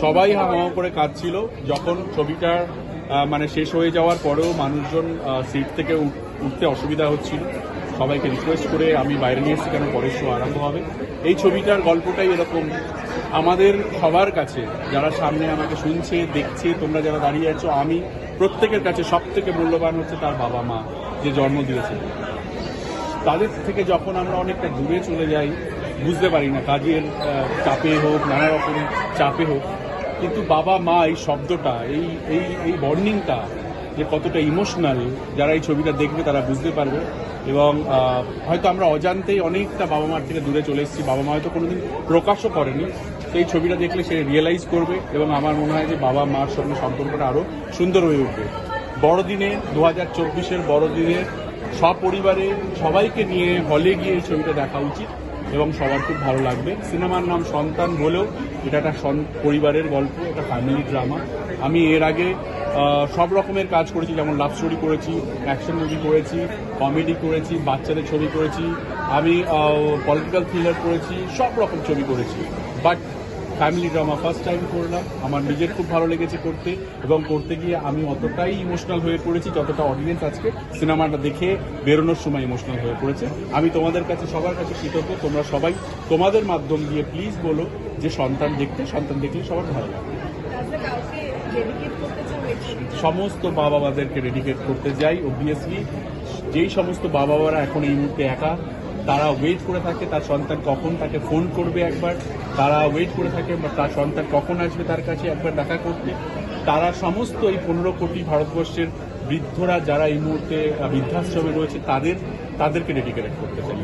সবাই হাওয়া করে কাঁদছিল যখন ছবিটা মানে শেষ হয়ে যাওয়ার পরেও মানুষজন সিট থেকে উঠতে অসুবিধা হচ্ছিল। সবাইকে রিকোয়েস্ট করে আমি বাইরে নিয়ে এসেছি, কেন পরের শো আরম্ভ হবে। এই ছবিটার গল্পটাই এরকম, আমাদের সবার কাছে যারা সামনে আমাকে শুনছে দেখছে, তোমরা যারা দাঁড়িয়ে আছো, আমি প্রত্যেকের কাছে সব থেকে মূল্যবান হচ্ছে তার বাবা মা যে জন্ম দিয়েছে। তাদের থেকে যখন আমরা অনেকটা দূরে চলে যাই বুঝতে পারি না, কাজের চাপে হোক, নানা রকম চাপে হোক, কিন্তু বাবা মা এই শব্দটা, এই এই এই বন্ডিংটা যে কতটা ইমোশনাল, যারা এই ছবিটা দেখবে তারা বুঝতে পারবে। এবং হয়তো আমরা অজান্তেই অনেকটা বাবা মার থেকে দূরে চলে এসেছি, বাবা মা হয়তো কোনোদিন প্রকাশও করেনি, সেই ছবিটা দেখলে সে রিয়েলাইজ করবে। এবং আমার মনে হয় যে বাবা মার সঙ্গে সম্পর্কটা আরও সুন্দর হয়ে উঠবে। বড়দিনে 2024-এর বড়দিনে সপরিবারে সবাইকে নিয়ে হলে গিয়ে এই ছবিটা দেখা উচিত এবং সবার খুব ভালো লাগবে। সিনেমার নাম সন্তান বলেও এটা একটা পরিবারের গল্প, একটা ফ্যামিলি ড্রামা। আমি এর আগে সব রকমের কাজ করেছি, যেমন লাভ স্টোরি করেছি, অ্যাকশন মুভি করেছি, কমেডি করেছি, বাচ্চাদের ছবি করেছি, আমি পলিটিক্যাল থ্রিলার করেছি, সব রকম ছবি করেছি। But family drama first time করলাম, আমার নিজের খুব ভালো লেগেছে করতে, এবং করতে গিয়ে আমি অতটাই ইমোশনাল হয়ে পড়েছি যতটা অডিয়েন্স আজকে সিনেমাটা দেখে বেরোনোর সময় ইমোশনাল হয়ে পড়েছে। আমি তোমাদের কাছে সবার কাছে কৃতজ্ঞ, তোমরা সবাই তোমাদের মাধ্যম দিয়ে প্লিজ বলো যে সন্তান দেখলে সবার ভালো লাগে। সমস্ত বাবা মাদেরকে ডেডিকেট করতে যাই। অবভিয়াসলি যেই সমস্ত বাবা মারা এখন এই মুহূর্তে একা, তারা ওয়েট করে থাকে তার সন্তান কখন তাকে ফোন করবে একবার, তারা ওয়েট করে থাকে তার সন্তান কখন আসবে তার কাছে একবার দেখা করতে। তারা সমস্ত এই 15 কোটি ভারতবর্ষের বৃদ্ধরা যারা এই মুহূর্তে বৃদ্ধাশ্রমে রয়েছে তাদেরকে ডেডিকেট করতে চাই।